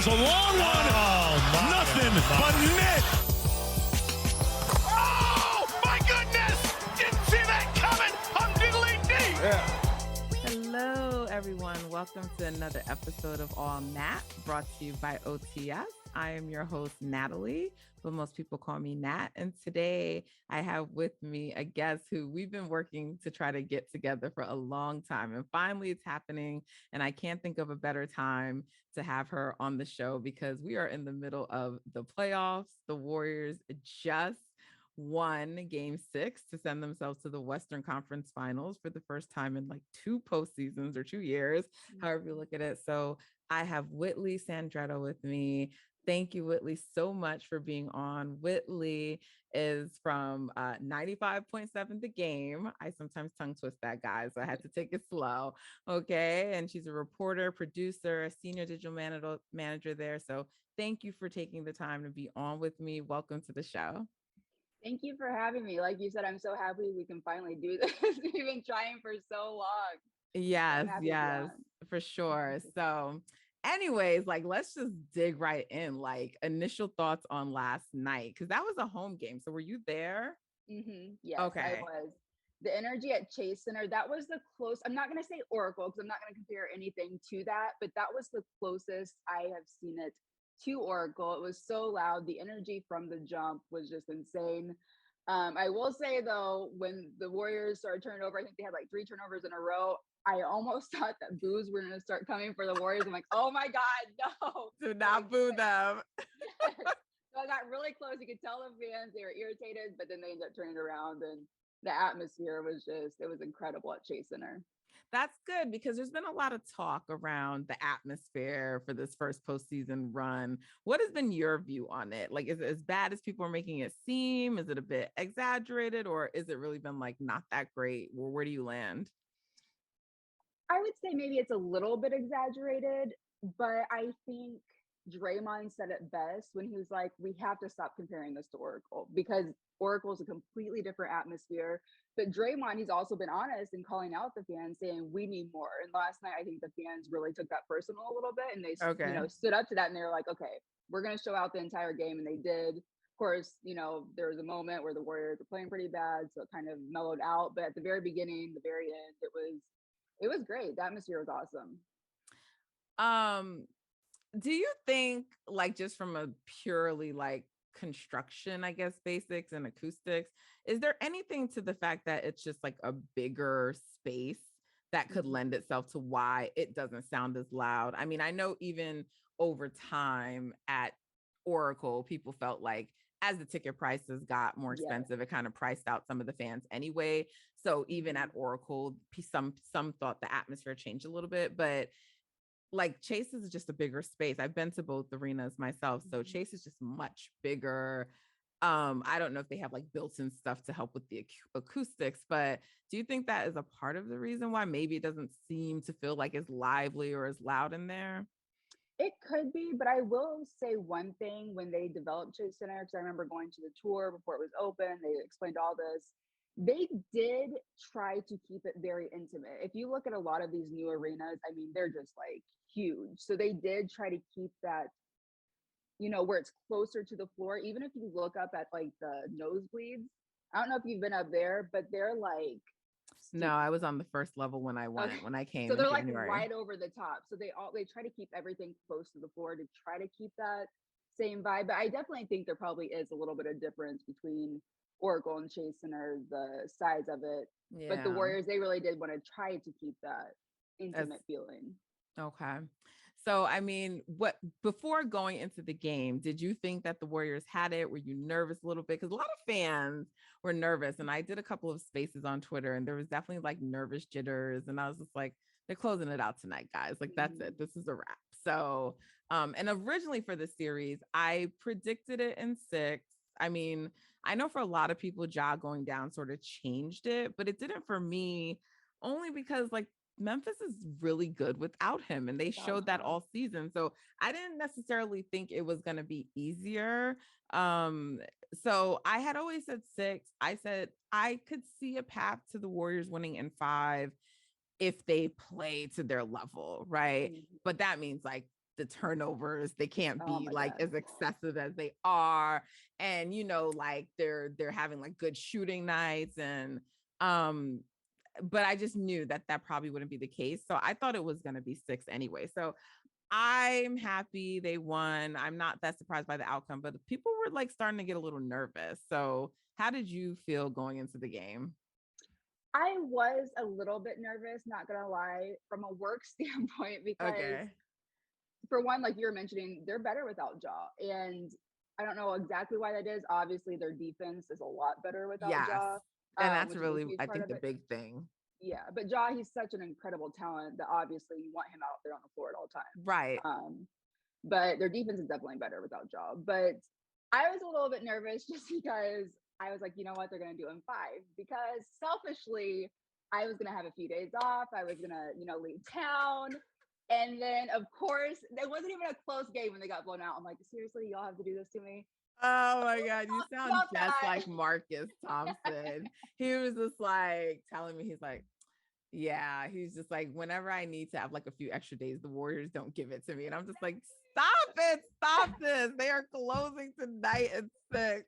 Here's a long one. Oh, Nothing but net. Oh, my goodness. Didn't see that coming. I'm diddly dee. Yeah. Hello, everyone. Welcome to another episode of All Nat, brought to you by OTS. I am your host, Natalie, but most people call me Nat. And today I have with me a guest who we've been working to try to get together for a long time. And finally it's happening. And I can't think of a better time to have her on the show because we are in the middle of the playoffs. The Warriors just won game 6 to send themselves to the Western Conference Finals for the first time in like 2 postseasons or 2 years, however you look at it. So I have Whitley Sandretto with me. Thank you, Whitley, so much for being on. Whitley is from 95.7 The Game. I sometimes tongue twist that, guys, so I had to take it slow. Okay. And she's a reporter, producer, a senior digital manager there. So thank you for taking the time to be on with me. Welcome to the show. Thank you for having me. Like you said, I'm so happy we can finally do this. We've been trying for so long. Yes, for sure. So anyways, like, let's just dig right in. Like, initial thoughts on last night, because that was a home game. So were you there? Yes, Okay. I was. The energy at Chase Center, that was the close. I'm not going to say Oracle because I'm not going to compare anything to that, but that was the closest I have seen it to Oracle. It was so loud. The energy from the jump was just insane. I will say though, when the Warriors started turning over, I think they had like 3 turnovers in a row. I almost thought that boos were going to start coming for the Warriors. I'm like, oh my God, no. Do not boo them. Yes. So I got really close. You could tell the fans, they were irritated, but then they ended up turning around and the atmosphere was just, it was incredible at Chase Center. That's good because there's been a lot of talk around the atmosphere for this first postseason run. What has been your view on it? Like, is it as bad as people are making it seem? Is it a bit exaggerated, or is it really been like not that great? Or where do you land? I would say maybe it's a little bit exaggerated, but I think Draymond said it best when he was like, we have to stop comparing this to Oracle because Oracle is a completely different atmosphere. But Draymond, he's also been honest in calling out the fans saying we need more. And last night, I think the fans really took that personal a little bit and they stood up to that and they were like, okay, we're going to show out the entire game. And they did. Of course, there was a moment where the Warriors were playing pretty bad, so it kind of mellowed out. But at the very beginning, the very end, it was great. The atmosphere was awesome. Do you think, like, just from a purely like construction, I guess, basics and acoustics, is there anything to the fact that it's just like a bigger space that could lend itself to why it doesn't sound as loud? I mean, I know even over time at Oracle, people felt like as the ticket prices got more expensive, it kind of priced out some of the fans anyway. So even at Oracle, some thought the atmosphere changed a little bit, but like Chase is just a bigger space. I've been to both arenas myself, so Chase is just much bigger. I don't know if they have like built-in stuff to help with the acoustics, but do you think that is a part of the reason why maybe it doesn't seem to feel like as lively or as loud in there? It could be, but I will say one thing when they developed Chase Center, because I remember going to the tour before it was open, they explained all this. They did try to keep it very intimate. If you look at a lot of these new arenas, I mean, they're just like huge. So they did try to keep that, where it's closer to the floor. Even if you look up at like the nosebleeds, I don't know if you've been up there, but they're like, no, I was on the first level when I went, when I came. So they're in like January. right over the top. So they try to keep everything close to the floor to try to keep that same vibe. But I definitely think there probably is a little bit of difference between Oracle and Chase Center, the size of it. Yeah. But the Warriors, they really did want to try to keep that intimate feeling. Okay. So, I mean, before going into the game, did you think that the Warriors had it? Were you nervous a little bit? Because a lot of fans were nervous. And I did a couple of spaces on Twitter and there was definitely like nervous jitters. And I was just like, they're closing it out tonight, guys. Like, that's it. This is a wrap. So, and originally for the series, I predicted it in 6. I mean, I know for a lot of people, Ja going down sort of changed it, but it didn't for me, only because like Memphis is really good without him, and they showed that all season. So I didn't necessarily think it was going to be easier. So I had always said 6. I said I could see a path to the Warriors winning in 5 if they play to their level, right? But that means like the turnovers, they can't Oh be my like God. as excessive as they are. And, like they're having like good shooting nights. And but I just knew that probably wouldn't be the case. So I thought it was going to be 6 anyway. So I'm happy they won. I'm not that surprised by the outcome, but people were like starting to get a little nervous. So how did you feel going into the game? I was a little bit nervous, not gonna lie, from a work standpoint, because Okay. for one, like you were mentioning, they're better without Jaw. And I don't know exactly why that is. Obviously, their defense is a lot better without Yes. Jaw, And that's which is a really, huge I part think, of the it. big thing. Yeah, but Jaw, he's such an incredible talent that obviously you want him out there on the floor at all times. Right. But their defense is definitely better without Jaw. But I was a little bit nervous just because I was like, you know what, they're gonna do in 5. Because selfishly, I was gonna have a few days off. I was gonna, leave town. And then of course, it wasn't even a close game when they got blown out. I'm like, seriously, y'all have to do this to me. Oh my God. You sound About just that. like Marcus Thompson. He was just like telling me, he's like, yeah, he's just like, whenever I need to have like a few extra days, the Warriors don't give it to me. And I'm just like, stop it, stop this. They are closing tonight at 6.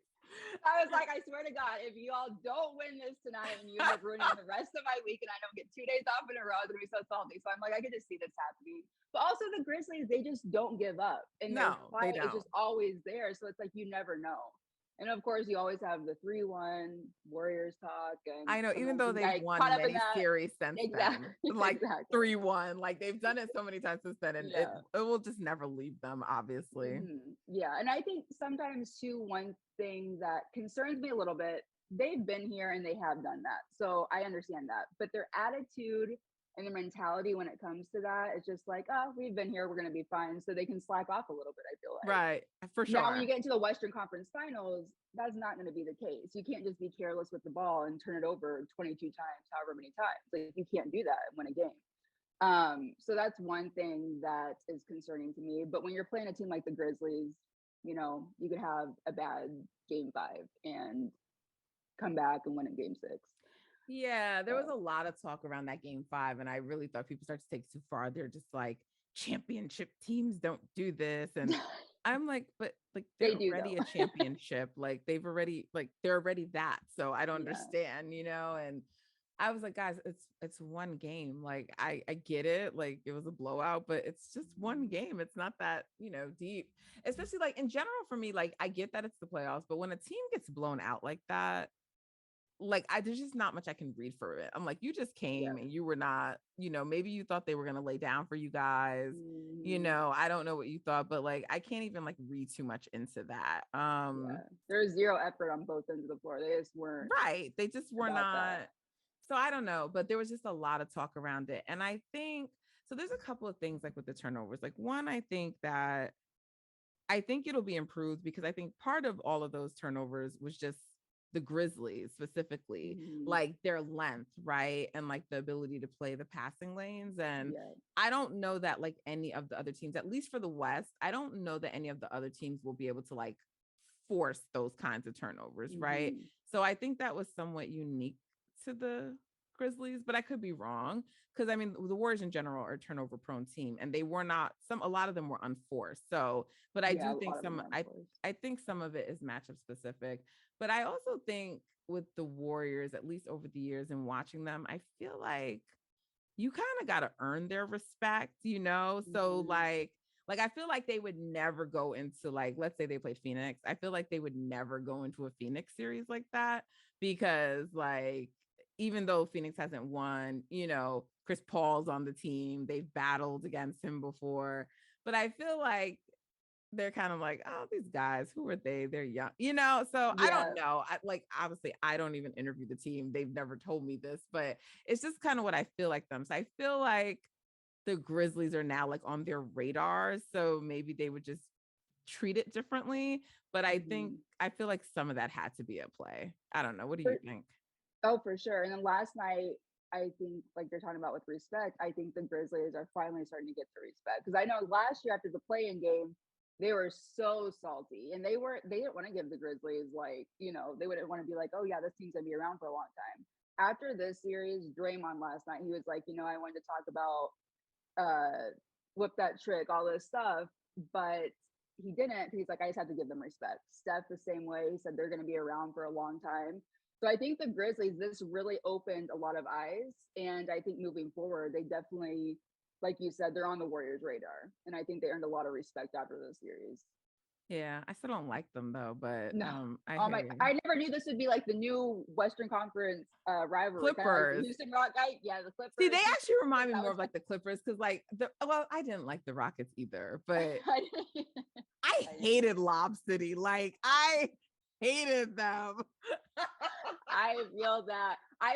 I was like, I swear to God, if you all don't win this tonight and you end up ruining the rest of my week and I don't get 2 days off in a row, I'm gonna be so salty. So I'm like, I could just see this happening. But also the Grizzlies, they just don't give up. And their No, they fight is don't. just always there. So it's like you never know. And of course, you always have the 3-1 Warriors talk, and I know, even sometimes though you they've get won caught up in many that. series since Exactly. then, like Exactly. 3-1, like they've done it so many times since then, and it, Yeah. it will just never leave them, obviously. Yeah. And I think sometimes too, one thing that concerns me a little bit, they've been here and they have done that. So I understand that. But their attitude and their mentality when it comes to that is just like, oh, we've been here, we're gonna be fine. So they can slack off a little bit, I feel like. Right, for Now, when you sure. get into the Western Conference Finals, that's not going to be the case. You can't just be careless with the ball and turn it over 22 times, however many times. Like you can't do that and win a game. So that's one thing that is concerning to me. But when you're playing a team like the Grizzlies, you could have a bad game 5 and come back and win in game 6. Yeah, there was So a lot of talk around that game 5, and I really thought people started to take it too far. They're just like, championship teams don't do this, and I'm like, but like they they're do already though. a championship, like they're already that. So I don't Yeah. understand, and I was like, guys, it's one game. Like I get it, like it was a blowout, but it's just one game. It's not that, deep. Especially like in general for me, like I get that it's the playoffs, but when a team gets blown out like that, like there's just not much I can read for it. I'm like, you just Yeah. came and you were not, maybe you thought they were gonna lay down for you guys. Mhm. I don't know what you thought, but like I can't even like read too much into that. Yeah. There's zero effort on both ends of the floor. They just weren't Right. They just were about not. that. So I don't know, but there was just a lot of talk around it. And I think so there's a couple of things like with the turnovers. Like one, I think it'll be improved because I think part of all of those turnovers was just the Grizzlies specifically, Mhm. like their length, right? And like the ability to play the passing lanes. And Yeah. I don't know that like any of the other teams, at least for the West, I don't know that any of the other teams will be able to like force those kinds of turnovers, right? Mhm. So I think that was somewhat unique to the Grizzlies, but I could be wrong because I mean the Warriors in general are a turnover prone team, and they were not a lot of them were unforced. So, but I Yeah, do a think lot of them are unforced. I think some of it is matchup specific, but I also think with the Warriors, at least over the years and watching them, I feel like you kind of got to earn their respect, So Mhm. like I feel like they would never go into like, let's say they played Phoenix. I feel like they would never go into a Phoenix series like that because like even though Phoenix hasn't won, Chris Paul's on the team. They've battled against him before. But I feel like they're kind of like, oh, these guys, who are they? They're young, So I Yeah, don't know. Obviously, I don't even interview the team. They've never told me this, but it's just kind of what I feel like them. So I feel like the Grizzlies are now like on their radar. So maybe they would just treat it differently. But mhm. I feel like some of that had to be at play. I don't know. What do For you think? oh, for sure, and then last night, I think, like you're talking about with respect, I think the Grizzlies are finally starting to get the respect, because I know last year after the play-in game, they were so salty, and they didn't wanna give the Grizzlies, like, they wouldn't wanna be like, "Oh, yeah, this team's gonna be around for a long time." After this series, Draymond last night, he was like, "I wanted to talk about, uh, whip that trick, all this stuff. But he didn't. He's like, I just have to give them respect. Steph the same way. He said they're going to be around for a long time. So I think the Grizzlies, this really opened a lot of eyes. And I think moving forward, they definitely, like you said, they're on the Warriors' radar. And I think they earned a lot of respect after this series. Yeah, I still don't like them though, but No. I Oh hear my! you. I never knew this would be like the new Western Conference rivalry. Kind of like the Clippers. Houston Rock guy. Yeah, the Clippers. See, they Houston actually remind me Rockets, more of like the Clippers because, like, well, I didn't like the Rockets either, but I hated Lob City. Like, I hated them. I feel that. I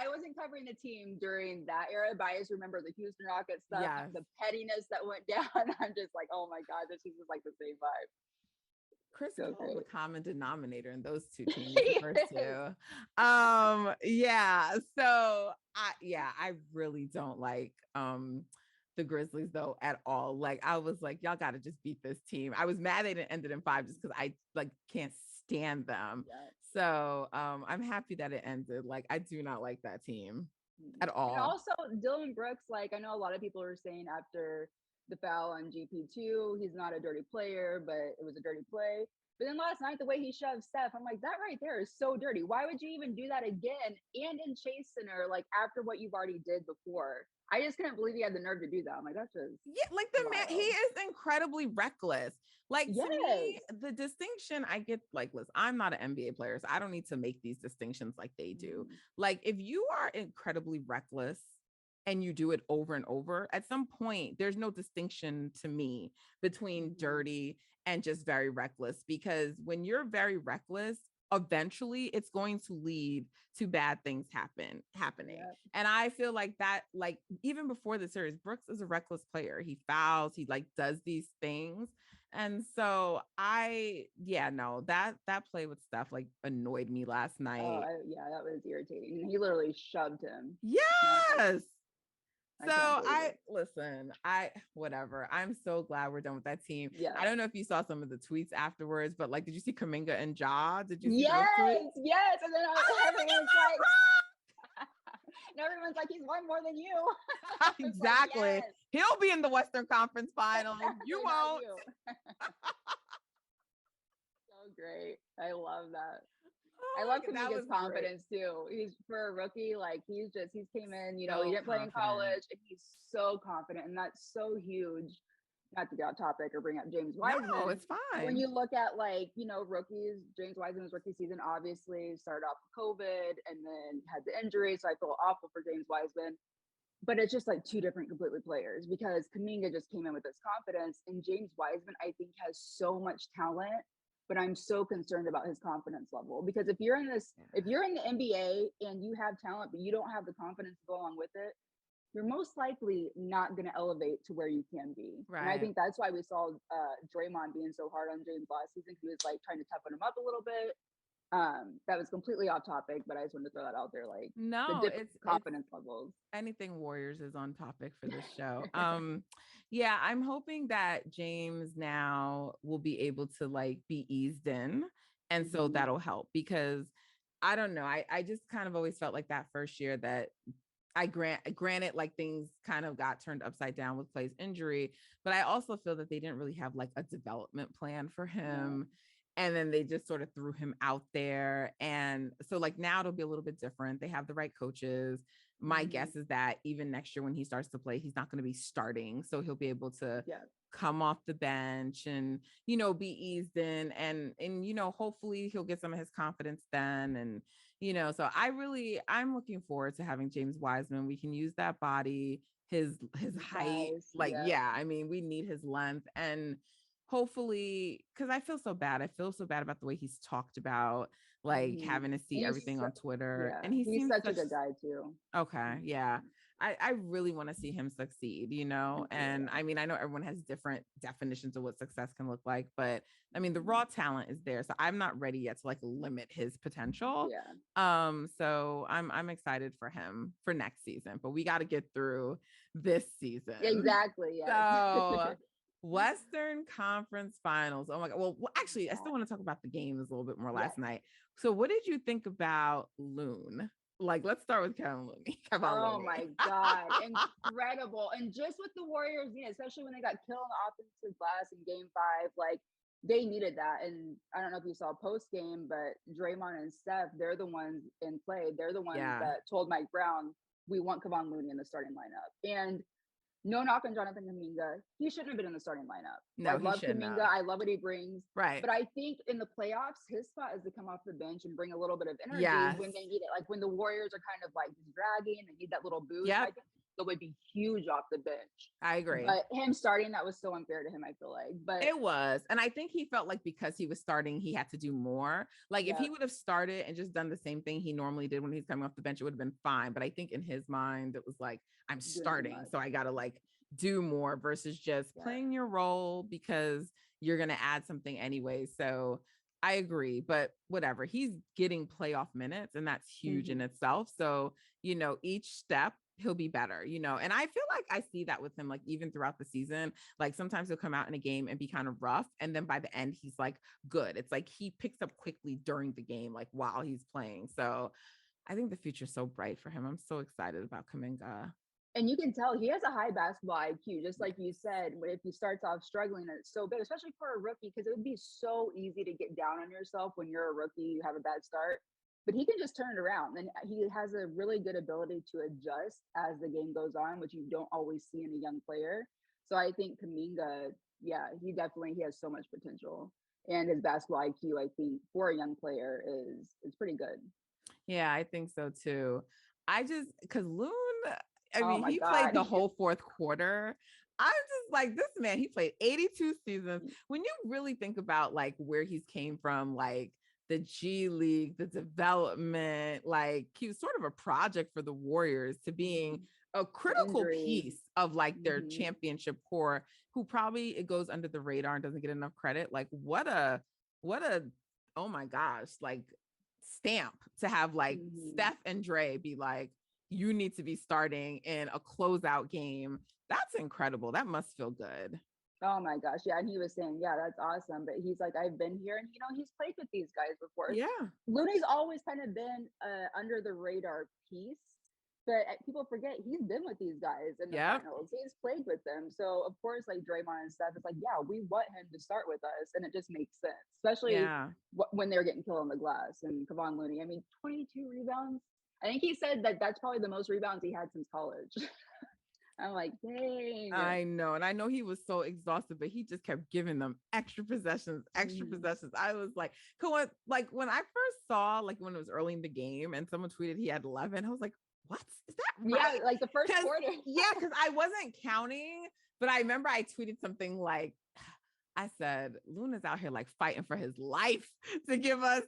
wasn't covering the team during that era, but I just remember the Houston Rockets stuff, Yes. the pettiness that went down. I'm just like, oh my God, this is just like the same vibe. Chris So Paul, the great. common denominator in those two teams, the first two. Yeah. So I really don't like the Grizzlies though at all. Like I was like, y'all gotta just beat this team. I was mad they didn't end it in 5 just because I like can't stand them. Yeah. So I'm happy that it ended. Like I do not like that team at all. And also Dylan Brooks, like I know a lot of people are saying after the foul on GP2, he's not a dirty player, but it was a dirty play. But then last night, the way he shoved Steph, I'm like, that right there is so dirty. Why would you even do that again? And in Chase Center, like after what you've already did before. I just couldn't believe he had the nerve to do that. I'm like, that's just like the man, he is incredibly reckless. Like to me, the distinction I get, like, listen, I'm not an NBA player, so I don't need to make these distinctions like they do. Like if you are incredibly reckless and you do it over and over, at some point, there's no distinction to me between dirty and just very reckless, because when you're very reckless, eventually it's going to lead to bad things happening. And I feel like that, like even before the series, Brooks is a reckless player. He fouls, he like does these things. And so that play with Steph like annoyed me last night. That was irritating. And he literally shoved him. Yes. So whatever. I'm so glad we're done with that team. Yeah. I don't know if you saw some of the tweets afterwards, but like, did you see Kuminga and Ja? Did you see Yes. And then everyone's like, and everyone's like, he's won more than you. Exactly. Like, yes. He'll be in the Western Conference Finals. You won't. So great. I love that. I love Kuminga's confidence too. He's for a rookie, like he's came in, he didn't play in college, and he's so confident, and that's so huge. Not to get off topic or bring up James Wiseman. No, it's fine. When you look at rookies, James Wiseman's rookie season obviously started off with COVID and then had the injury, so I feel awful for James Wiseman. But it's just like two different completely players, because Kuminga just came in with this confidence, and James Wiseman I think has so much talent. But I'm so concerned about his confidence level, because if you're in the NBA and you have talent, but you don't have the confidence to go along with it, you're most likely not going to elevate to where you can be. Right. And I think that's why we saw Draymond being so hard on James last season. He was like trying to toughen him up a little bit. That was completely off topic, but I just wanted to throw that out there. Like, no, the different confidence levels. Anything Warriors is on topic for this show. Yeah, I'm hoping that James now will be able to like be eased in, and so that'll help, because I don't know. I just kind of always felt like that first year that granted, like things kind of got turned upside down with Clay's injury, but I also feel that they didn't really have like a development plan for him. And then they just sort of threw him out there. And so like now it'll be a little bit different. They have the right coaches. My guess is that even next year when he starts to play, he's not going to be starting. So he'll be able to come off the bench and, be eased in, and, hopefully he'll get some of his confidence then. And, so I'm looking forward to having James Wiseman. We can use that body, his height. I mean, we need his length, and hopefully, because I feel so bad about the way he's talked about, like having to see everything on Twitter. And he's such a good guy too. Okay. Yeah. I really want to see him succeed, and I mean, I know everyone has different definitions of what success can look like, but I mean, the raw talent is there. So I'm not ready yet to like limit his potential. So I'm excited for him for next season, but we got to get through this season. Exactly. So Western Conference Finals. Oh my God. Well, actually, I still want to talk about the games a little bit more last night. So what did you think about Loon? Like, let's start with Kevin Looney. Kevon Oh Looney. my God, incredible. And just with the Warriors, especially when they got killed on the offensive glass in game 5, like they needed that. And I don't know if you saw post game, but Draymond and Steph, they're the ones in play. They're the ones Yeah. that told Mike Brown, we want Kevon Looney in the starting lineup. And no knock on Jonathan Kuminga. He shouldn't have been in the starting lineup. No, I he love shouldn't Kuminga. have. I love what he brings. Right. But I think in the playoffs, his spot is to come off the bench and bring a little bit of energy Yes. when they need it. Like when the Warriors are kind of like dragging, they need that little boost. Yep. I think it would be huge off the bench. I agree. But him starting, that was so unfair to him, I feel like. But it was. And I think he felt like because he was starting, he had to do more. Like if he would have started and just done the same thing he normally did when he's coming off the bench, it would have been fine. But I think in his mind, it was like, I'm starting, so I got to like do more versus just playing your role because you're going to add something anyway. So I agree, but whatever, he's getting playoff minutes and that's huge in itself. So, each step he'll be better, and I feel like I see that with him, like even throughout the season, like sometimes he'll come out in a game and be kind of rough. And then by the end, he's like good. It's like he picks up quickly during the game, like while he's playing. So I think the future's so bright for him. I'm so excited about Kuminga. And you can tell he has a high basketball IQ, just like you said. If he starts off struggling, it's so big, especially for a rookie, because it would be so easy to get down on yourself when you're a rookie, you have a bad start. But he can just turn it around. And he has a really good ability to adjust as the game goes on, which you don't always see in a young player. So I think Kuminga, he has so much potential. And his basketball IQ, I think, for a young player is pretty good. Yeah, I think so too. Because Loon, he God. played the whole fourth quarter. I'm just like, this man, he played 82 seasons. When you really think about like where he's came from, like the G League, the development, like he was sort of a project for the Warriors to being a critical piece of like their championship core, who probably it goes under the radar and doesn't get enough credit. Like what a, oh my gosh, like stamp to have like Steph and Dre be like, you need to be starting in a closeout game. That's incredible. That must feel good. Oh my gosh. Yeah. And he was saying, that's awesome. But he's like, I've been here and, he's played with these guys before. Yeah. Looney's always kind of been under the radar piece, but people forget he's been with these guys in the finals. He's played with them. So of course, like Draymond and stuff, it's like, we want him to start with us. And it just makes sense, especially when they're getting killed on the glass. And Kevon Looney, 22 rebounds. I think he said that's probably the most rebounds he had since college. I'm like, dang. I know. And I know he was so exhausted, but he just kept giving them extra possessions. I was like, when I first saw, like when it was early in the game and someone tweeted he had 11, I was like, what? Is that right? Yeah, like the first quarter. Because I wasn't counting, but I remember I tweeted something like, I said, Luna's out here like fighting for his life to give us,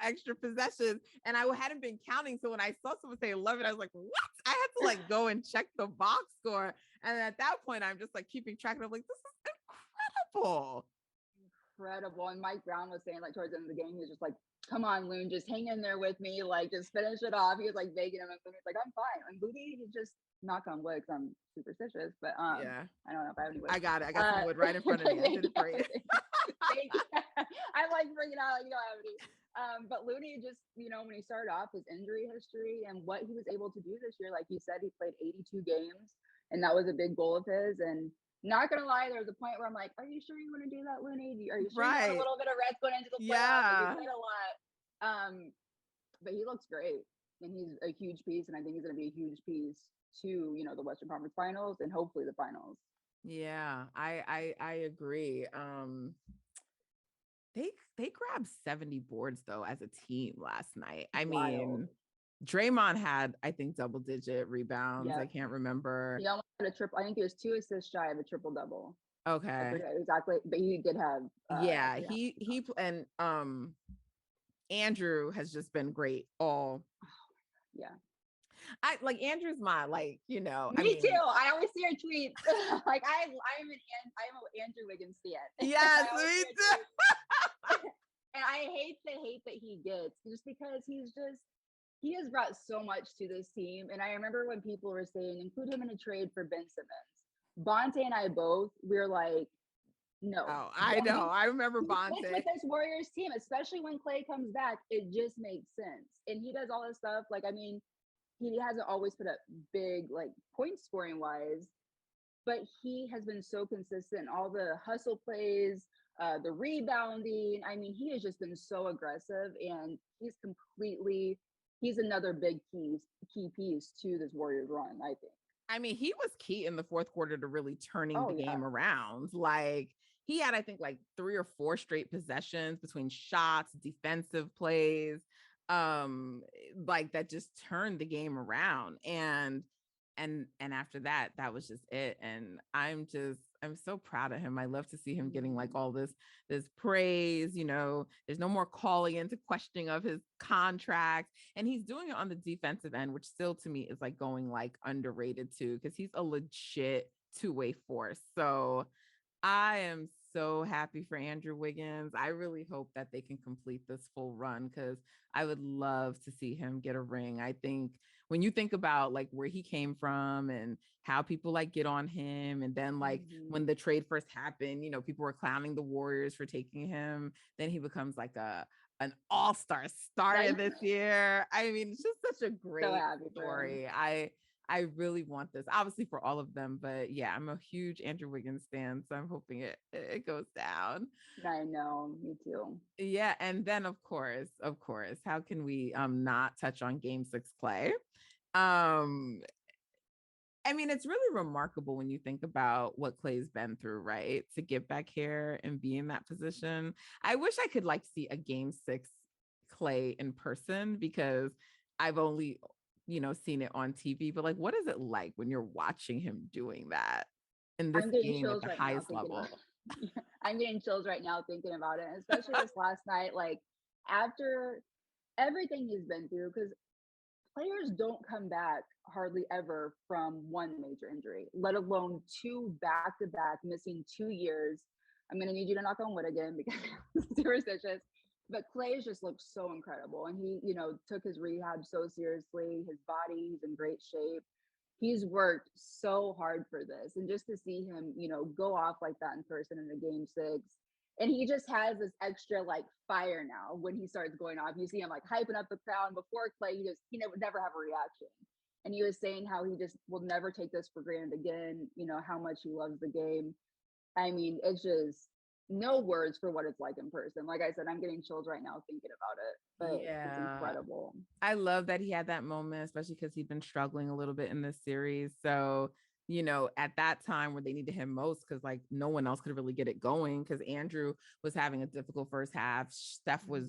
extra possessions. And I hadn't been counting. So when I saw someone say 11, I was like, what? I had to like go and check the box score. And at that point, I'm just like keeping track. And I'm like, this is incredible. Incredible. And Mike Brown was saying like towards the end of the game, he was just like, come on, Loon, just hang in there with me. Like, just finish it off. He was like begging him. And Looney's like, I'm fine. And Looney, he just knock on wood because I'm superstitious. But I don't know if I have any wood. I got it. I got some wood right in front of me. I did it for you. I'm like freaking out. Like, you don't have any. But Looney just, when he started off, his injury history and what he was able to do this year, like he said, he played 82 games. And that was a big goal of his. And not gonna lie, there was a point where I'm like, "Are you sure you want to do that, Looney? Are you sure you want a little bit of rest going into the playoffs? Like, he played a lot." But he looks great, and he's a huge piece, and I think he's gonna be a huge piece to the Western Conference Finals and hopefully the finals. Yeah, I agree. They grabbed 70 boards though as a team last night. I mean, Draymond had, I think, double-digit rebounds. I can't remember. He almost had a triple. I think he was 2 assists shy of a triple-double. Okay. Exactly. But he did have. He and Andrew has just been great all. Yeah. I like Andrew's my me too. I always see her tweets. Like I'm an Andrew Wiggins fan. Yes, me too. And I hate the hate that he gets just because he has brought so much to this team. And I remember when people were saying, include him in a trade for Ben Simmons. Bonte and I both, we're like, No. Oh, I know. I remember He fits with Bonte. this Warriors team, especially when Clay comes back. It just makes sense. And he does all this stuff. Like, I mean, he hasn't always put up big, like, point scoring wise, but he has been so consistent. All the hustle plays, the rebounding. I mean, he has just been so aggressive, and he's another big key piece to this Warriors run, I think. I mean, he was key in the fourth quarter to really turning Oh the yeah. game around. Like he had, I think, like 3 or 4 straight possessions between shots, defensive plays, like that just turned the game around. And after that, that was just it. And I'm so proud of him. I love to see him getting like all this praise. There's no more calling into questioning of his contract, and he's doing it on the defensive end, which still to me is like going like underrated too, because he's a legit two-way force. So I am so happy for Andrew Wiggins. I really hope that they can complete this full run, because I would love to see him get a ring. I think when you think about like where he came from and how people like get on him, and then like when the trade first happened, people were clowning the Warriors for taking him. Then he becomes like an all-star starter this year. I mean, it's just such a great story. I really want this, obviously for all of them, but yeah, I'm a huge Andrew Wiggins fan, so I'm hoping it goes down. I know, me too. Yeah, and then of course, how can we not touch on Game 6 Clay? Um, I mean, it's really remarkable when you think about what Clay's been through, right? To get back here and be in that position. I wish I could like see a Game 6 Clay in person, because I've only, seen it on TV. But like, what is it like when you're watching him doing that in this I'm getting game at chills the right now highest level? I'm getting chills right now thinking about it, especially this last night. Like, after everything he's been through, because players don't come back hardly ever from one major injury, let alone two back to back, missing 2 years. I'm going to need you to knock on wood again because it's superstitious. But Clay's just looked so incredible. And he, took his rehab so seriously. His body, he's in great shape. He's worked so hard for this. And just to see him, go off like that in person in a game 6, and he just has this extra like fire now when he starts going off. You see him like hyping up the crowd. And before Clay, he would never have a reaction. And he was saying how he just will never take this for granted again, how much he loves the game. I mean, it's just no words for what it's like in person. Like I said, I'm getting chills right now thinking about it, but it's Yeah. incredible. I love that he had that moment, especially because he'd been struggling a little bit in this series. So, at that time where they needed him most, because like no one else could really get it going, because Andrew was having a difficult first half. Steph was,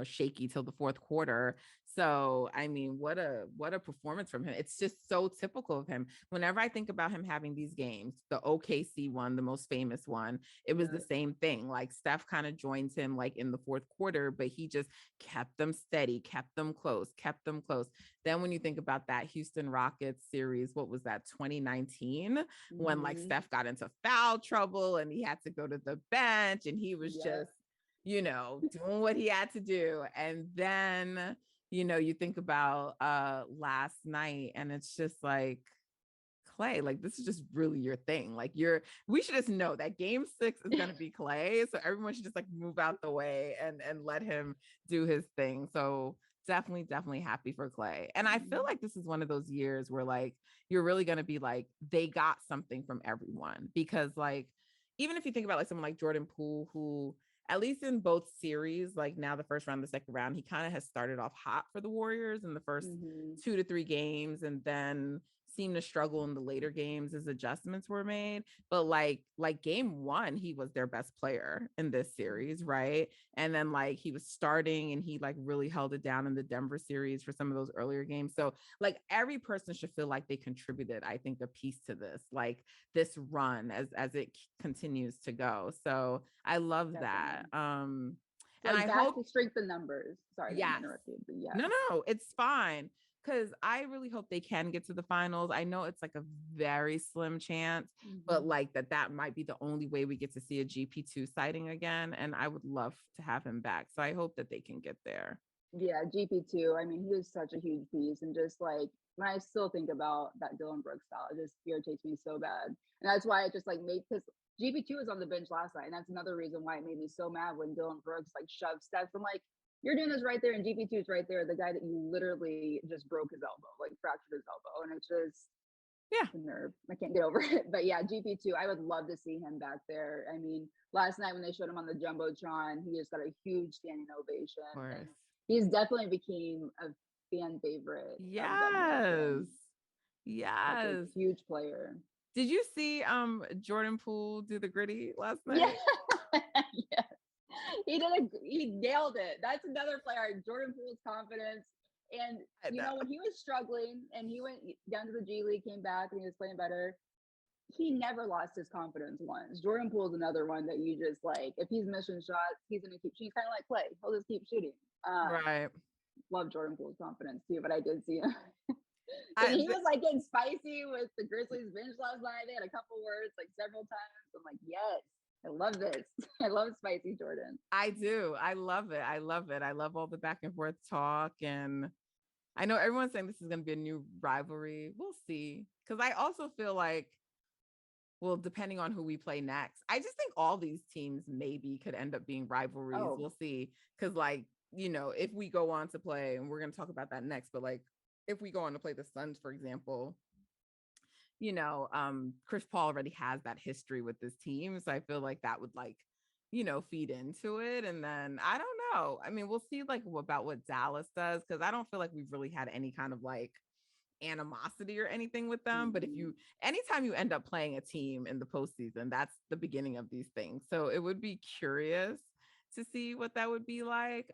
shaky till the fourth quarter. So, I mean, what a performance from him. It's just so typical of him. Whenever I think about him having these games, the OKC one, the most famous one, it was the same thing. Like Steph kind of joins him like in the fourth quarter, but he just kept them steady, kept them close, kept them close. Then when you think about that Houston Rockets series, what was that, 2019, when like Steph got into foul trouble and he had to go to the bench and he was just, doing what he had to do. And then, you think about last night, and it's just like, Clay, like this is just really your thing. Like we should just know that game 6 is going to be Clay. So everyone should just like move out the way and let him do his thing. So definitely happy for Clay. And I feel like this is one of those years where like, you're really going to be like, they got something from everyone, because like, even if you think about like someone like Jordan Poole, who at least in both series, like now the first round, the second round, he kind of has started off hot for the Warriors in the first 2 to 3 games, and then seemed to struggle in the later games as adjustments were made. But like game 1, he was their best player in this series, right? And then like he was starting and he like really held it down in the Denver series for some of those earlier games. So like every person should feel like they contributed, I think, a piece to this run as it continues to go. So I love that. And like I back hope to strength in numbers. Sorry to yes. interrupt you, but yeah. No, it's fine. Because I really hope they can get to the finals. I know it's like a very slim chance, but like that might be the only way we get to see a GP2 sighting again. And I would love to have him back. So I hope that they can get there. Yeah, GP2. I mean, he was such a huge piece, and just like when I still think about that Dylan Brooks style, it just irritates me so bad. And that's why it just like made because GP2 was on the bench last night, and that's another reason why it made me so mad when Dylan Brooks like shoved Steph. I'm like, you're doing this right there, and GP2 is right there, the guy that you literally just broke his elbow, like fractured his elbow, and it's just Yeah. the nerve. I can't get over it. But yeah, GP2, I would love to see him back there. I mean, last night when they showed him on the Jumbotron, he just got a huge standing ovation. Of course. And he's definitely became a fan favorite of that Yes. nation. Like a Yes. huge player. Did you see Jordan Poole do the gritty last Yeah. night? Yeah. He nailed it. That's another player. Jordan Poole's confidence. And you know, when he was struggling and he went down to the G League, came back and he was playing better, he never lost his confidence once. Jordan Poole's another one that you just like, if he's missing shots, he's gonna keep shooting. Kind of like Clay. He'll just keep shooting. Right. Love Jordan Poole's confidence too, but I did see him. And he was like getting spicy with the Grizzlies bench last night. They had a couple words like several times. I'm like, yes, I love this. I love spicy Jordan. I do. I love it. I love it. I love all the back and forth talk. And I know everyone's saying this is going to be a new rivalry. We'll see. Because I also feel like, well, depending on who we play next, I just think all these teams maybe could end up being rivalries. Oh. We'll see. Because, like, you know, if we go on to play, and we're going to talk about that next, but like, if we go on to play the Suns, for example, you know, Chris Paul already has that history with this team. So I feel like that would like, you know, feed into it. And then I don't know. I mean, we'll see like about what Dallas does, because I don't feel like we've really had any kind of like animosity or anything with them. Mm-hmm. But if you anytime you end up playing a team in the postseason, that's the beginning of these things. So it would be curious to see what that would be like.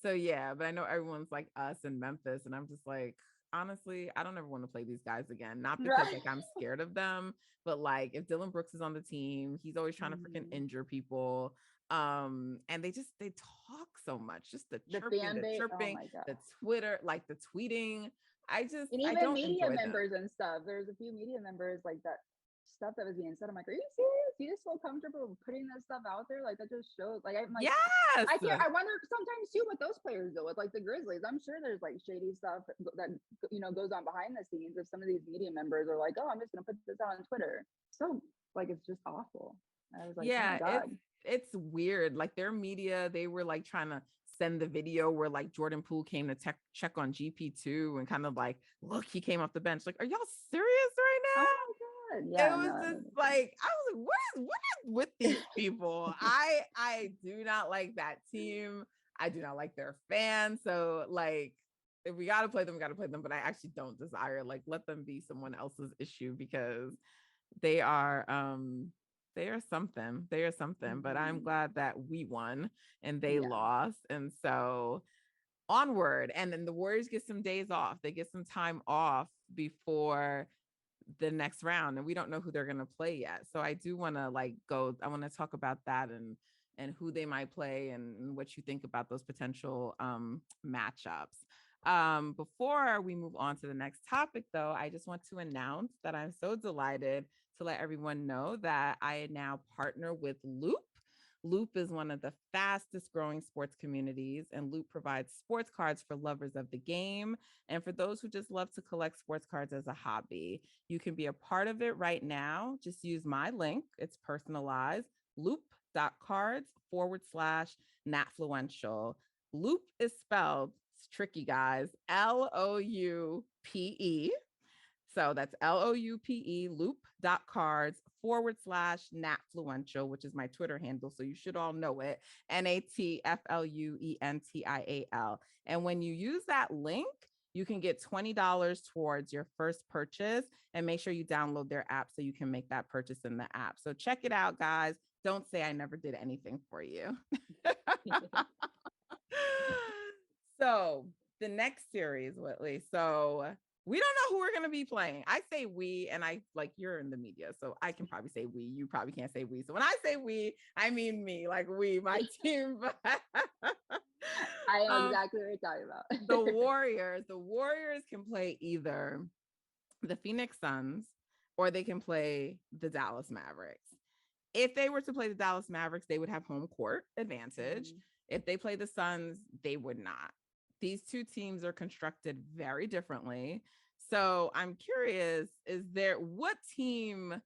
So yeah, but I know everyone's like us in Memphis, and I'm just like, honestly, I don't ever want to play these guys again. Not because like I'm scared of them, but like if Dylan Brooks is on the team, he's always trying to freaking injure people. And they talk so much, just the chirping, the chirping, oh the Twitter, like the tweeting. And I even don't media enjoy members them. and stuff. There's a few media members like that stuff that was being said. I'm like, are you serious? You just feel comfortable putting that stuff out there? Like that just shows. Like I'm like, Yes. I wonder sometimes too what those players do with like the Grizzlies. I'm sure there's like shady stuff that you know goes on behind the scenes. If some of these media members are like, oh, I'm just gonna put this out on Twitter. So like it's just awful. I was like, yeah, oh my God. it's weird. Like their media, they were like trying to send the video where like Jordan Poole came to check on GP2 and kind of like, look, he came off the bench. Like, are y'all serious right now? Oh my God. Yeah. It was just like, I was like, what is with these people? I do not like that team. I do not like their fans. So like, if we got to play them, we got to play them. But I actually don't desire, like, let them be someone else's issue, because they are something. They are something. But I'm glad that we won and they lost. And so onward. And then the Warriors get some days off. They get some time off before the next round, and we don't know who they're going to play yet. So I do want to like I want to talk about that and who they might play and what you think about those potential matchups. Before we move on to the next topic, though, I just want to announce that I'm so delighted to let everyone know that I now partner with Loop. Loop is one of the fastest growing sports communities, and Loop provides sports cards for lovers of the game and for those who just love to collect sports cards as a hobby. You can be a part of it right now. Just use my link. It's personalized, loop.cards/Natfluential. Loop is spelled, it's tricky, guys, LOUPE. So that's LOUPE, loop.cards/Natfluential, which is my Twitter handle. So you should all know it. NATFLUENTIAL. And when you use that link, you can get $20 towards your first purchase, and make sure you download their app so you can make that purchase in the app. So check it out, guys. Don't say I never did anything for you. So the next series, Whitley. So we don't know who we're going to be playing. I say we, and I like, you're in the media, so I can probably say we. You probably can't say we. So when I say we, I mean me, like we, my team. I know exactly what you're talking about. The Warriors can play either the Phoenix Suns or they can play the Dallas Mavericks. If they were to play the Dallas Mavericks, they would have home court advantage. If they play the Suns, they would not. These two teams are constructed very differently. So I'm curious, what team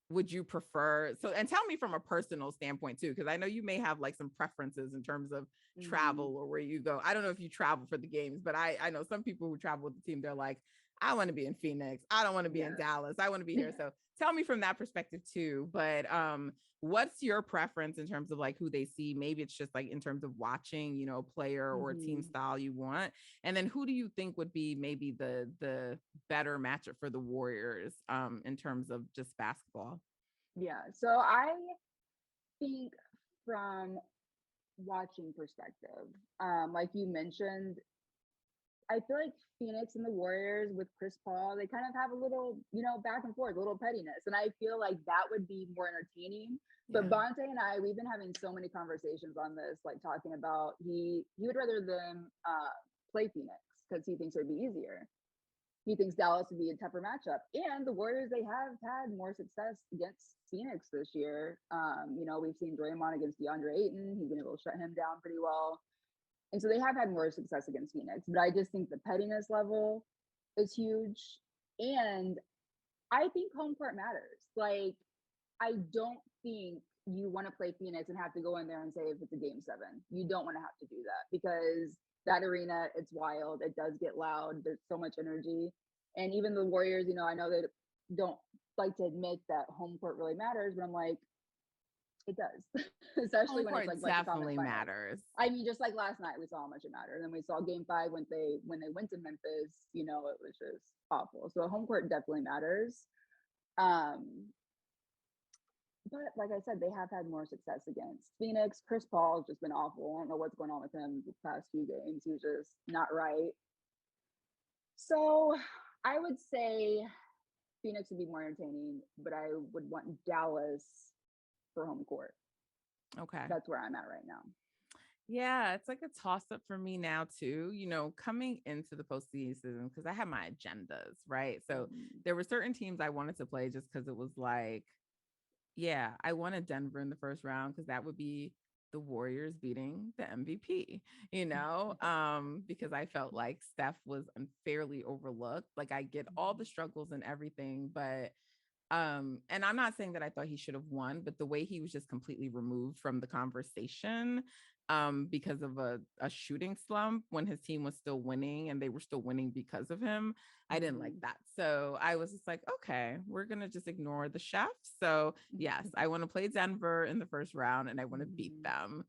would you prefer? So, and tell me from a personal standpoint too, because I know you may have like some preferences in terms of travel or where you go. I don't know if you travel for the games, but I know some people who travel with the team, they're like, I want to be in Phoenix. I don't want to be in Dallas. I want to be here. So tell me from that perspective too. But what's your preference in terms of like who they see? Maybe it's just like in terms of watching, you know, player or team style you want. And then who do you think would be maybe the better matchup for the Warriors in terms of just basketball? Yeah. So I think from watching perspective, like you mentioned, I feel like Phoenix and the Warriors with Chris Paul, they kind of have a little, you know, back and forth, a little pettiness. And I feel like that would be more entertaining. But Bonte and I, we've been having so many conversations on this, like talking about he would rather them play Phoenix because he thinks it would be easier. He thinks Dallas would be a tougher matchup. And the Warriors, they have had more success against Phoenix this year. You know, we've seen Draymond against DeAndre Ayton. He's been able to shut him down pretty well. And so they have had more success against Phoenix. But I just think the pettiness level is huge. And I think home court matters. Like, I don't think you want to play Phoenix and have to go in there and say if it's a game 7. You don't want to have to do that because that arena, it's wild. It does get loud. There's so much energy. And even the Warriors, you know, I know they don't like to admit that home court really matters, but I'm like, it does. Especially home when court it's like definitely matters. I mean, just like last night, we saw how much it mattered. And we saw game 5 when they went to Memphis, you know, it was just awful. So home court definitely matters. But like I said, they have had more success against Phoenix. Chris Paul has just been awful. I don't know what's going on with him the past few games. He's just not right. So I would say Phoenix would be more entertaining, but I would want Dallas for home court. Okay. That's where I'm at right now. Yeah, it's like a toss up for me now too, you know, coming into the postseason because I have my agendas, right? So there were certain teams I wanted to play just because it was like, yeah, I wanted Denver in the first round because that would be the Warriors beating the MVP, you know, because I felt like Steph was unfairly overlooked. Like I get all the struggles and everything, but and I'm not saying that I thought he should have won, but the way he was just completely removed from the conversation because of a shooting slump when his team was still winning and they were still winning because of him. I didn't like that. So I was just like, okay, we're going to just ignore the chef. So yes, I want to play Denver in the first round and I want to beat them.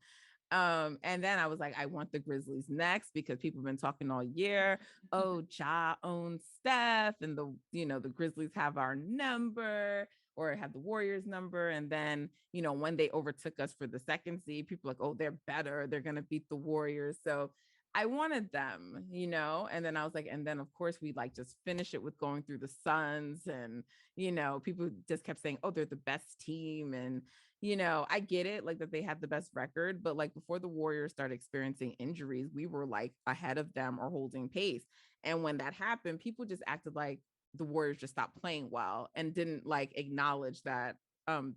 And then I was like, I want the Grizzlies next because people have been talking all year. Oh, Ja owns Steph, and the Grizzlies have our number or have the Warriors number. And then, you know, when they overtook us for the second seed, people like, oh, they're better. They're gonna beat the Warriors. So I wanted them, you know, and then I was like, and then of course we like just finish it with going through the Suns and, you know, people just kept saying, oh, they're the best team. And, you know, I get it, like that they have the best record, but like before the Warriors started experiencing injuries, we were like ahead of them or holding pace. And when that happened, people just acted like the Warriors just stopped playing well and didn't like acknowledge that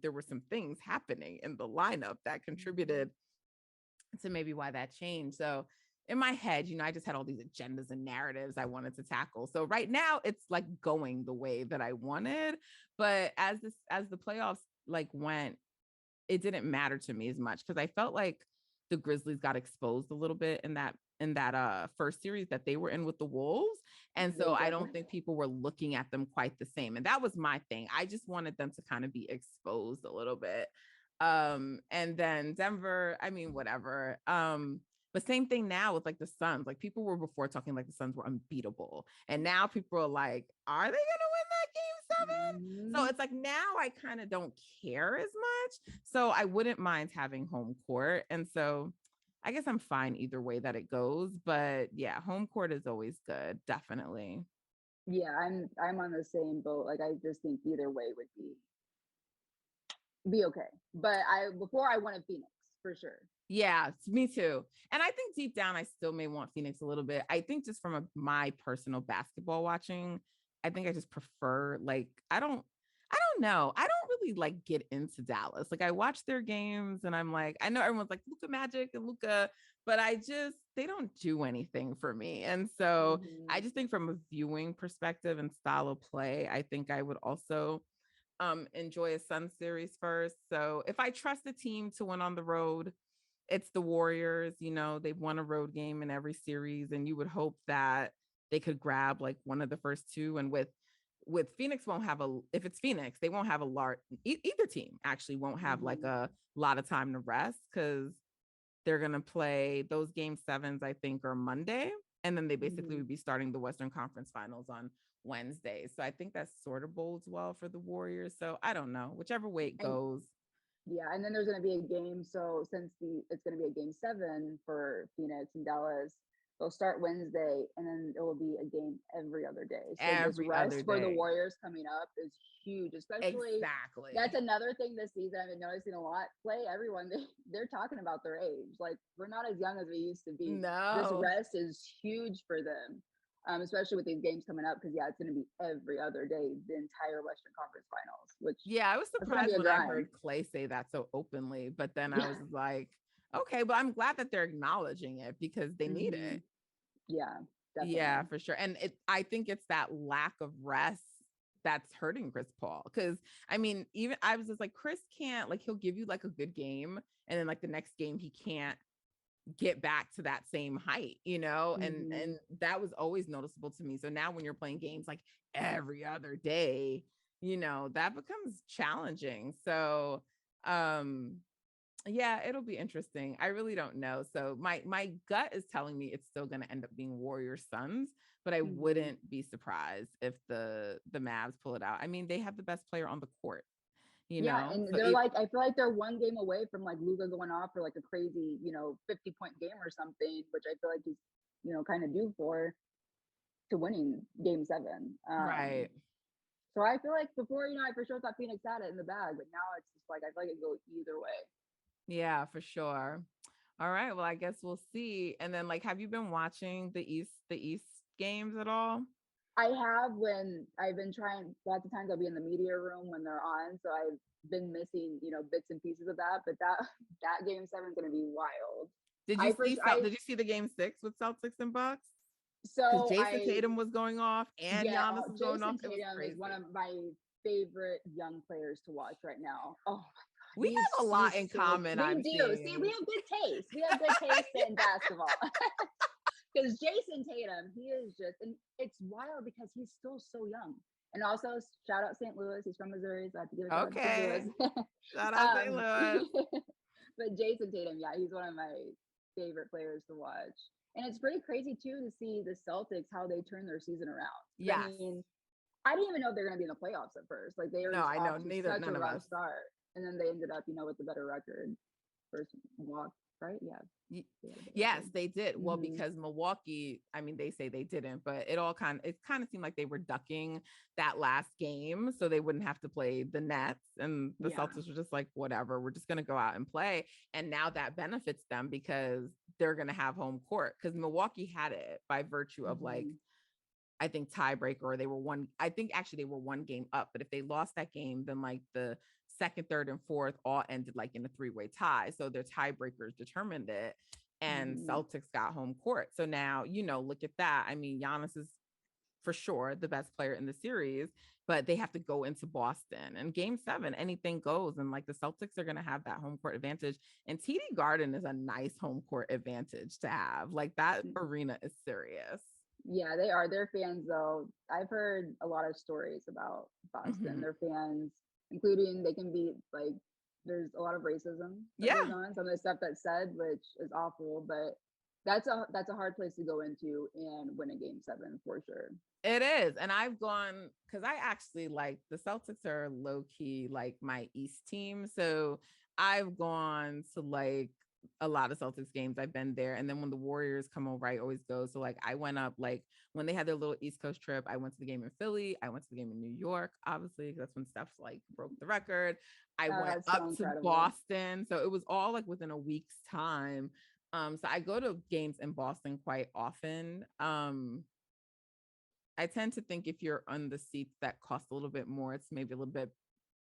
there were some things happening in the lineup that contributed to maybe why that changed. So in my head, you know, I just had all these agendas and narratives I wanted to tackle. So right now it's like going the way that I wanted. But as the playoffs like went, it didn't matter to me as much because I felt like the Grizzlies got exposed a little bit in that first series that they were in with the Wolves. And so I don't think people were looking at them quite the same. And that was my thing. I just wanted them to kind of be exposed a little bit. And then Denver, I mean, whatever. But same thing now with like the Suns. Like people were before talking like the Suns were unbeatable. And now people are like, are they gonna win that game 7? So it's like now I kind of don't care as much. So I wouldn't mind having home court. And so I guess I'm fine either way that it goes. But yeah, home court is always good, definitely. Yeah, I'm on the same boat. Like I just think either way would be okay. But I wanted Phoenix for sure. Yeah, me too. And I think deep down, I still may want Phoenix a little bit. I think just from my personal basketball watching, I think I just prefer like I don't know. I don't really like get into Dallas. Like I watch their games and I'm like, I know everyone's like Luka Magic and Luka, but they don't do anything for me. And so I just think from a viewing perspective and style of play, I think I would also enjoy a Sun series first. So if I trust a team to win on the road, it's the Warriors. You know, they've won a road game in every series, and you would hope that they could grab like one of the first two. And with Phoenix won't have if it's Phoenix, they won't have a large either team actually won't have like a lot of time to rest because they're gonna play those game sevens, I think, are Monday. And then they basically would be starting the Western Conference Finals on Wednesday. So I think that sort of bodes well for the Warriors. So I don't know, whichever way it goes. Yeah, and then there's going to be a game. So since it's going to be a game 7 for Phoenix and Dallas, they'll start Wednesday, and then it will be a game every other day. So this rest for the Warriors coming up is huge, especially. Exactly. That's another thing this season I've been noticing a lot. Everyone, they're talking about their age. Like we're not as young as we used to be. No, this rest is huge for them. Especially with these games coming up, because it's going to be every other day, the entire Western Conference Finals. Which I was surprised when I heard Clay say that so openly, but then I was like, okay, but I'm glad that they're acknowledging it because they need it. Yeah, definitely. Yeah, for sure. And I think it's that lack of rest that's hurting Chris Paul. Because I mean, even I was just like, Chris can't, like, he'll give you like a good game, and then like the next game he can't get back to that same height, you know, and that was always noticeable to me. So now when you're playing games like every other day, you know, that becomes challenging. So yeah, it'll be interesting. I really don't know. So my gut is telling me it's still going to end up being Warriors Suns, but I wouldn't be surprised if the Mavs pull it out. I mean, they have the best player on the court. You know? And so they're I feel like they're one game away from like Luka going off for like a crazy, 50-point game or something, which I feel like he's, kind of due to winning game 7. Right. So I feel like before, I for sure thought Phoenix had it in the bag, but now it's just like, I feel like it can go either way. Yeah, for sure. All right. Well, I guess we'll see. And then have you been watching the East games at all? I have, when I've been trying, lots of times I'll be in the media room when they're on. So I've been missing, bits and pieces of that. But that game 7 is going to be wild. Did you see the game 6 with Celtics and Bucks? So Jason Tatum was going off and Giannis was going off. Jason Tatum is one of my favorite young players to watch right now. Oh, we have a lot in common. We do. See, we have good taste. We have good taste in basketball. Because Jason Tatum, he is just, and it's wild because he's still so young. And also, shout out St. Louis. He's from Missouri, so I have to give it to St. Louis. Shout out St. Louis. But Jason Tatum, yeah, he's one of my favorite players to watch. And it's pretty crazy, too, to see the Celtics, how they turn their season around. Yeah. I mean, I didn't even know they're going to be in the playoffs at first. Like, they were such a rough start. And then they ended up, with a better record. First walk, right? Yeah. Yes, they did. Well, because Milwaukee, I mean, they say they didn't, but it kind of seemed like they were ducking that last game so they wouldn't have to play the Nets, and the Celtics were just like, whatever, we're just going to go out and play. And now that benefits them because they're going to have home court, because Milwaukee had it by virtue of I think tiebreaker, or they were one game up, but if they lost that game, then the second, third, and fourth all ended in a 3-way tie. So their tiebreakers determined it, and Celtics got home court. So now, look at that. I mean, Giannis is for sure the best player in the series, but they have to go into Boston, and game 7, anything goes. And the Celtics are going to have that home court advantage, and TD Garden is a nice home court advantage to have. That arena is serious. Yeah, they are. Their fans, though, I've heard a lot of stories about Boston. Their fans, including they can be there's a lot of racism that goes on, some of the stuff that's said, which is awful, but that's a hard place to go into and win a game 7 for sure. It is. And I've gone, because I actually the Celtics are low key my East team. So I've gone to a lot of Celtics games. I've been there. And then when the Warriors come over, I always go. So I went up when they had their little East Coast trip, I went to the game in Philly. I went to the game in New York, obviously, because that's when Steph's broke the record. I went up to Boston. So it was all within a week's time. So I go to games in Boston quite often. I tend to think if you're on the seats that cost a little bit more, it's maybe a little bit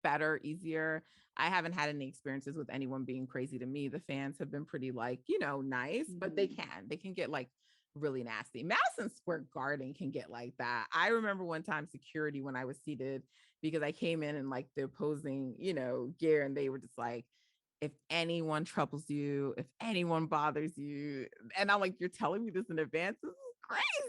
better, easier. I haven't had any experiences with anyone being crazy to me. The fans have been pretty like, nice, but they can get like really nasty. Madison Square Garden can get like that. I remember one time security when I was seated because I came in like the opposing, gear, and they were just like, if anyone troubles you, if anyone bothers you, and I'm like, you're telling me this in advance? This is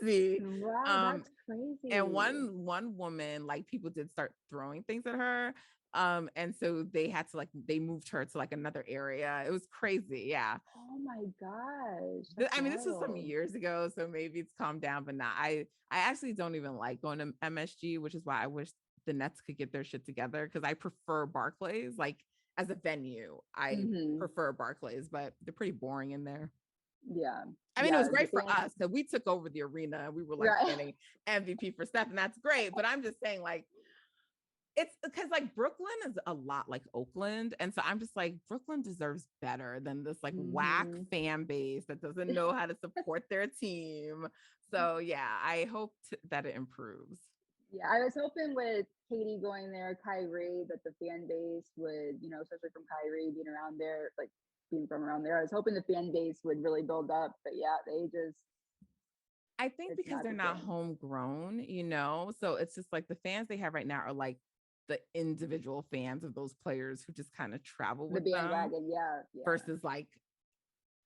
crazy. Wow, that's crazy. And one woman, like people did start throwing things at her. And so they had to they moved her to like another area. It was crazy. Yeah. Oh my gosh. I mean, this was some Wild. years ago, so maybe it's calmed down, but not. I actually don't even like going to MSG, which is why I wish the Nets could get their shit together, because I prefer Barclays. Like as a venue, I prefer Barclays, but they're pretty boring in there. Yeah. I mean, it was great for us because we took over the arena. We were like getting MVP for Steph, and that's great. But I'm just saying, like, it's because like Brooklyn is a lot like Oakland. And so I'm just like, Brooklyn deserves better than this like whack fan base that doesn't know how to support their team. So yeah, I hope that it improves. Yeah, I was hoping with Katie going there, Kyrie, that the fan base would, especially from Kyrie being around there, like being from around there, I was hoping the fan base would really build up. But yeah, I think because they're not homegrown, so it's just like the fans they have right now are like the individual fans of those players who just kind of travel with the bandwagon, them, versus like,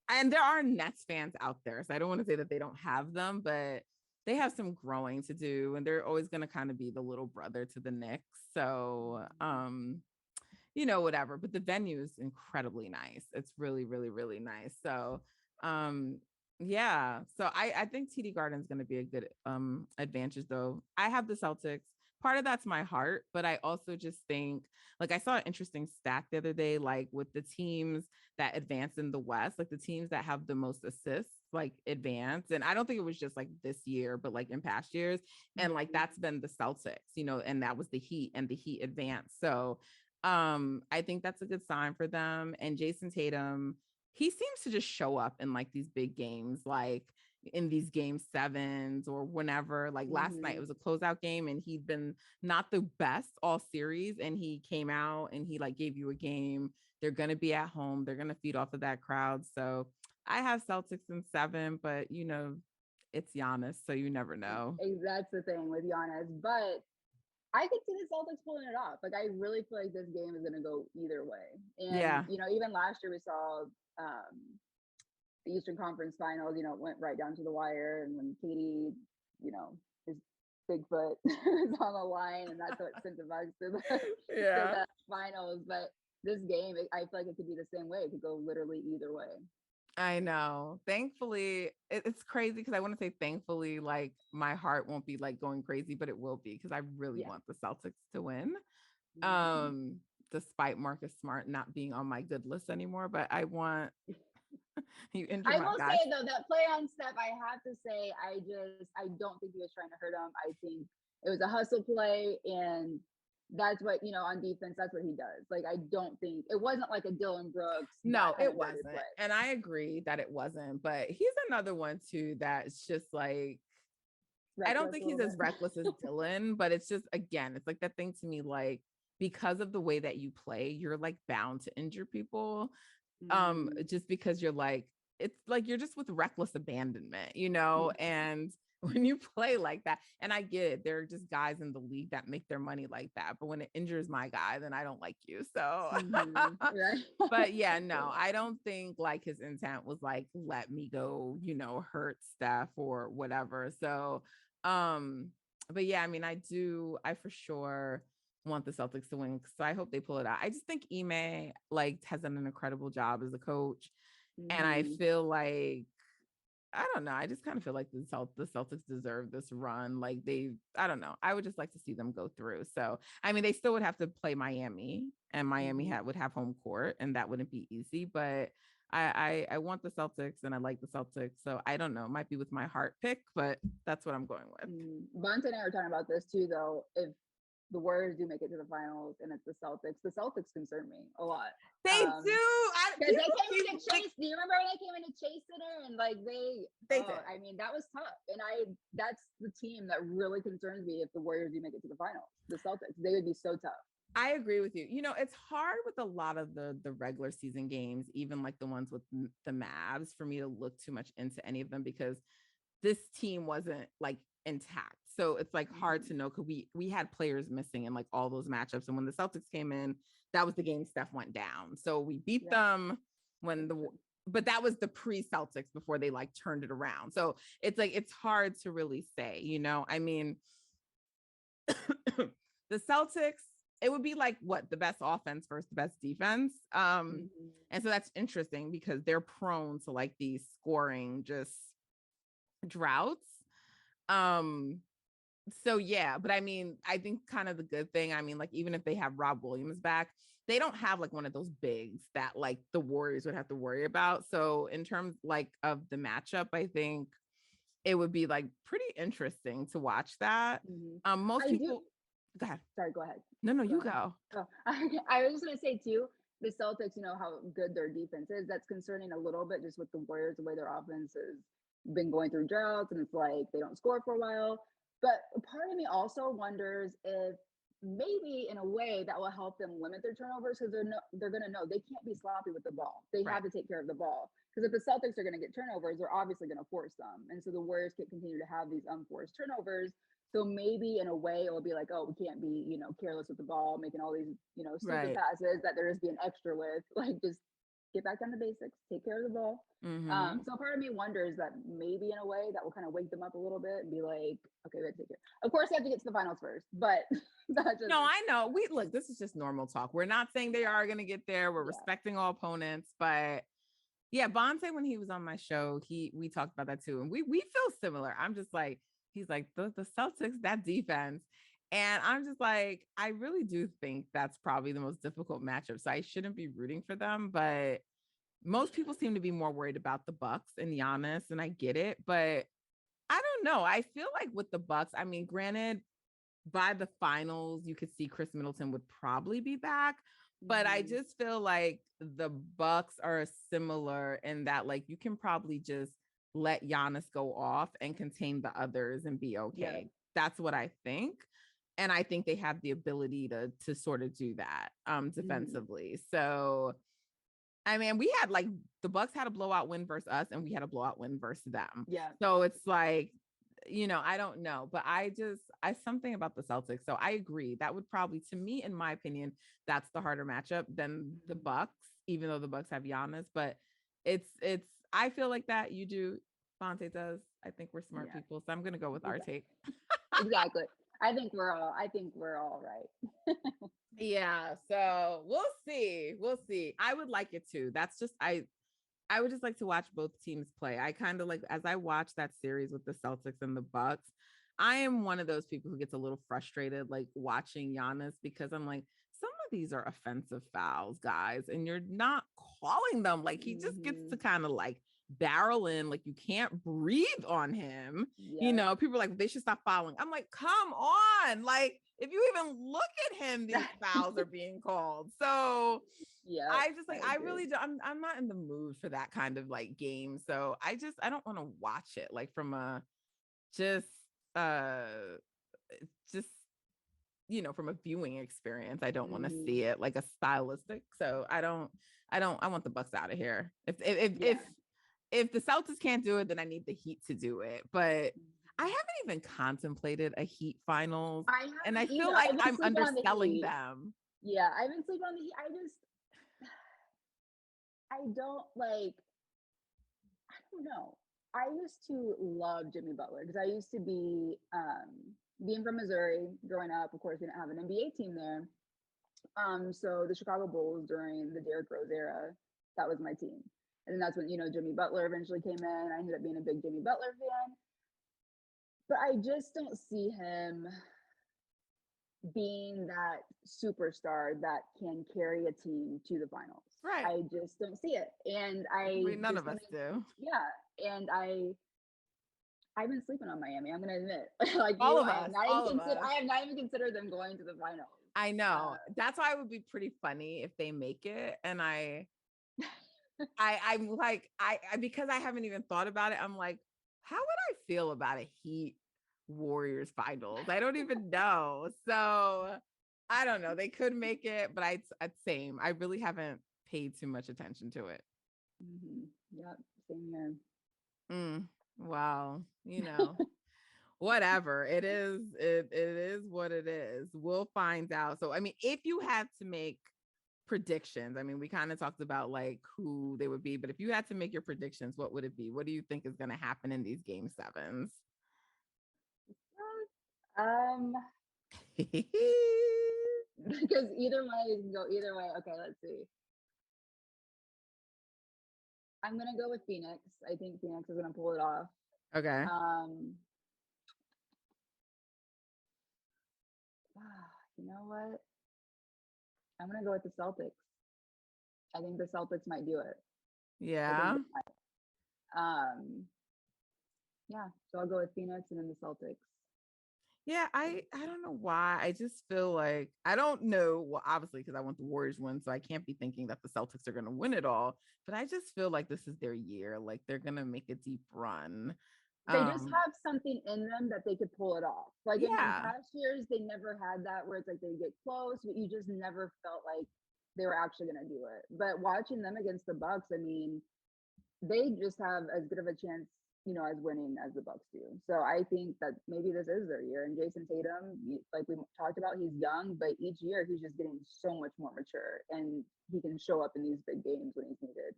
and there are Nets fans out there, so I don't want to say that they don't have them, but they have some growing to do, and they're always going to kind of be the little brother to the Knicks. So, whatever. But the venue is incredibly nice. It's really, really, really nice. So, yeah. So I think TD Garden is going to be a good advantage, though. I have the Celtics. Part of that's my heart, but I also just think, like, I saw an interesting stat the other day, like with the teams that advance in the West, like the teams that have the most assists, like advance. And I don't think it was just like this year, but like in past years. And like that's been the Celtics, and that was the Heat, and the Heat advanced. So I think that's a good sign for them. And Jason Tatum, he seems to just show up in like these big games, like in these game sevens or whenever. Like last night, it was a closeout game, and he'd been not the best all series, and he came out and he like gave you a game. They're going to be at home. They're going to feed off of that crowd. So I have Celtics in 7, but it's Giannis, so you never know. That's the thing with Giannis, but I could see the Celtics pulling it off. Like, I really feel like this game is going to go either way. And, even last year we saw the Eastern Conference Finals, went right down to the wire. And when Katie, his Bigfoot is on the line, and that's what sent the Bucks to the finals. But this game, I feel like it could be the same way. It could go literally either way. I know. Thankfully, it's crazy because I want to say thankfully, like my heart won't be like going crazy, but it will be because I really want the Celtics to win. Despite Marcus Smart not being on my good list anymore, but I want you injured. I will say though, that play on Steph, I have to say, I don't think he was trying to hurt him. I think it was a hustle play, and that's what, on defense, that's what he does. Like, I don't think it wasn't like a Dylan Brooks. No, it wasn't. And I agree that it wasn't, but he's another one too that's just like, I don't think he's as reckless as Dylan, but it's just, again, it's like that thing to me, like, because of the way that you play, you're like bound to injure people. Just because you're like, it's like you're just with reckless abandonment, and when you play like that, and I get it, there are just guys in the league that make their money like that, but when it injures my guy, then I don't like you. So but yeah, no, I don't think like his intent was like, let me go, hurt Steph or whatever. So but yeah, I mean, I for sure want the Celtics to win, so I hope they pull it out. I just think Ime like has done an incredible job as a coach, and I feel like, I don't know, I just kind of feel like the Celtics deserve this run. Like I don't know, I would just like to see them go through. So I mean, they still would have to play Miami, and Miami would have home court, and that wouldn't be easy, but I want the Celtics, and I like the Celtics. So I don't know, might be with my heart pick, but that's what I'm going with. Bonta and I were talking about this too, though. If the Warriors do make it to the finals and it's the Celtics concern me a lot. They do. Because they came into Chase. Do you remember when they came into Chase Center, and like they did. I mean, that was tough. And that's the team that really concerns me if the Warriors do make it to the finals. The Celtics, they would be so tough. I agree with you. You know, it's hard with a lot of the regular season games, even like the ones with the Mavs, for me to look too much into any of them because this team wasn't like intact. So it's like hard to know because we had players missing in like all those matchups. And when the Celtics came in, that was the game Steph went down. So we beat them when but that was the pre-Celtics before they like turned it around. So it's like it's hard to really say, you know. I mean, the Celtics, it would be like what the best offense versus the best defense. And so that's interesting because they're prone to like these scoring just droughts. So yeah, but I mean, I think kind of the good thing, I mean, like even if they have Rob Williams back, they don't have like one of those bigs that like the Warriors would have to worry about. So in terms like of the matchup, I think it would be like pretty interesting to watch that. Most people go ahead. Sorry, go ahead. No, you go. Oh, I was just gonna say too, the Celtics, you know how good their defense is. That's concerning a little bit just with the Warriors, the way their offense has been going through droughts, and it's like they don't score for a while. But part of me also wonders if maybe in a way that will help them limit their turnovers because they're gonna know they can't be sloppy with the ball. They have to take care of the ball. Because if the Celtics are going to get turnovers, they're obviously going to force them. And so the Warriors can continue to have these unforced turnovers. So maybe in a way it will be like, oh, we can't be, you know, careless with the ball, making all these, you know, stupid passes that they're just being extra with. Like just get back down to basics, take care of the ball. So part of me wonders that maybe in a way that will kind of wake them up a little bit and be like, okay, we have to take care. Of course, they have to get to the finals first, but no, I know. We look, this is just normal talk. We're not saying they are going to get there. We're respecting all opponents, but yeah, Bonte, when he was on my show, we talked about that too. And we feel similar. I'm just like, he's like, the Celtics, that defense. And I'm just like, I really do think that's probably the most difficult matchup. So I shouldn't be rooting for them. But most people seem to be more worried about the Bucks and Giannis, and I get it. But I don't know. I feel like with the Bucks, I mean, granted, by the finals, you could see Chris Middleton would probably be back. But I just feel like the Bucks are similar in that like you can probably just let Giannis go off and contain the others and be okay. That's what I think. And I think they have the ability to sort of do that defensively. So I mean, we had like the Bucks had a blowout win versus us, and we had a blowout win versus them. So it's like, you know, I don't know, but I something about the Celtics. So I agree. That would probably, to me, in my opinion, that's the harder matchup than the Bucks, even though the Bucks have Giannis. But it's I feel like that you do. Fonte does. I think we're smart people, so I'm gonna go with our take. Exactly. I think we're all right. Yeah. So we'll see. We'll see. I would like it too. That's just I would just like to watch both teams play. I kind of like, as I watch that series with the Celtics and the Bucks, I am one of those people who gets a little frustrated, like watching Giannis, because I'm like, some of these are offensive fouls, guys, and you're not calling them. Like he just gets to kind of like barrel in, like you can't breathe on him. You know, people are like, they should stop fouling. I'm like, come on. Like, if you even look at him, these fouls are being called. So I just like, I really do. I'm not in the mood for that kind of like game. So I don't want to watch it like from a just, you know, from a viewing experience. I don't want to see it like a stylistic. So I want the Bucks out of here. If the Celtics can't do it, then I need the Heat to do it. But I haven't even contemplated a Heat finals. And I feel like I'm underselling them. Yeah, I've been sleeping on the Heat. I don't like, I don't know. I used to love Jimmy Butler because I used to be, being from Missouri growing up, of course, we didn't have an NBA team there. So the Chicago Bulls during the Derrick Rose era, that was my team. And then that's when, you know, Jimmy Butler eventually came in. I ended up being a big Jimmy Butler fan. But I just don't see him being that superstar that can carry a team to the finals. Right. I just don't see it. And none of us do. Yeah. And I've been sleeping on Miami. I'm gonna admit. Like all you, of us. I have not even considered them going to the finals. I know. That's why it would be pretty funny if they make it. And I'm like, because I haven't even thought about it, I'm like, how would I feel about a Heat Warriors finals? I don't even know. So I don't know. They could make it, but I'd same. I really haven't paid too much attention to it. Yep, same here. Wow. Whatever it is, it is what it is. We'll find out. So, I mean, if you had to make predictions, I mean, we kind of talked about like who they would be, but if you had to make your predictions, what would it be? What do you think is going to happen in these game sevens? Um, because either way, you can go either way. Okay, let's see. I'm gonna go with Phoenix. I think Phoenix is gonna pull it off. Okay. You know what? I'm gonna go with the Celtics. I think the Celtics might do it. Yeah. Yeah. So I'll go with Phoenix and then the Celtics. Yeah, I don't know why. I just feel like I don't know. Well, obviously, because I want the Warriors win, so I can't be thinking that the Celtics are going to win it all. But I just feel like this is their year. Like they're going to make a deep run. They just have something in them that they could pull it off. Like in past years, they never had that where it's like they get close, but you just never felt like they were actually going to do it. But watching them against the Bucks, I mean, they just have as good of a chance, as winning as the Bucks do. So I think that maybe this is their year. And Jason Tatum, like we talked about, he's young, but each year he's just getting so much more mature, and he can show up in these big games when he's needed.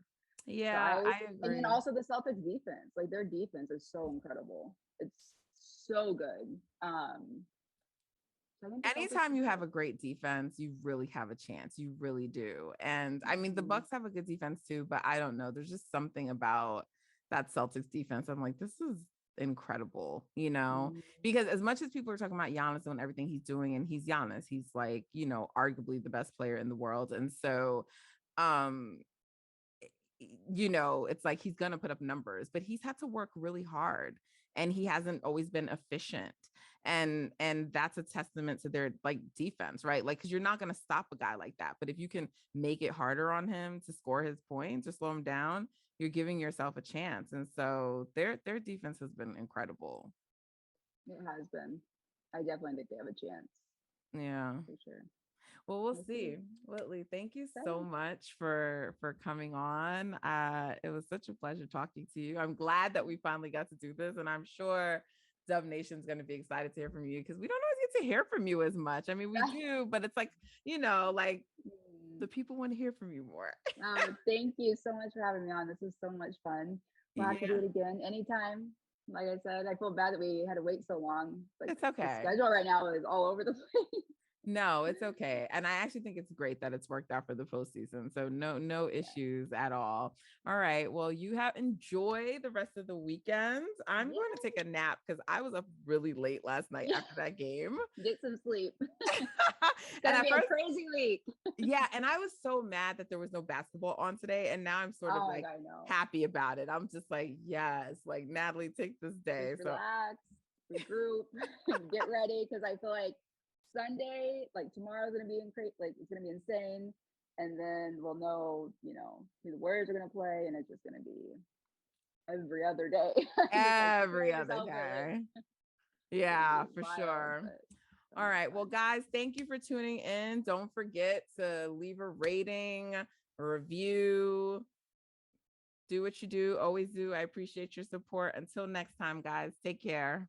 Yeah, So I agree. And then also the Celtics defense, like their defense is so incredible. It's so good. Anytime you have a great defense, you really have a chance. You really do. And I mean, the Bucks have a good defense too, but I don't know. There's just something about that Celtics defense. I'm like, this is incredible, because as much as people are talking about Giannis and everything he's doing, and he's Giannis, he's like, arguably the best player in the world. And so, it's like he's gonna put up numbers, but he's had to work really hard, and he hasn't always been efficient. And that's a testament to their like defense, right? Like, because you're not gonna stop a guy like that, but if you can make it harder on him to score his points or slow him down, you're giving yourself a chance. And so their defense has been incredible. It has been. I definitely think they have a chance. Yeah, for sure. Well, we'll see. Whitley, thank you so much for coming on. It was such a pleasure talking to you. I'm glad that we finally got to do this, and I'm sure Dub Nation's going to be excited to hear from you, because we don't always get to hear from you as much. I mean, we do, but it's like, like the people want to hear from you more. Thank you so much for having me on. This was so much fun. We'll have to do it again anytime. Like I said, I feel bad that we had to wait so long. Like, it's okay. The schedule right now is all over the place. No, it's okay. And I actually think it's great that it's worked out for the postseason. So no issues at all. All right. Well, you enjoy the rest of the weekend. I'm going to take a nap because I was up really late last night after that game. Get some sleep. And at first, a crazy week. Yeah. And I was so mad that there was no basketball on today. And now I'm sort of happy about it. I'm just like, yes, like Natalie, take this day. Just relax, regroup, get ready. Cause I feel like Sunday, like tomorrow's gonna be it's gonna be insane, and then we'll know, who the Warriors are gonna play, and it's just gonna be every other day. Every other day. Yeah, for sure. All right. Well, guys, thank you for tuning in. Don't forget to leave a rating, a review. Do what you do, always do. I appreciate your support. Until next time, guys, take care.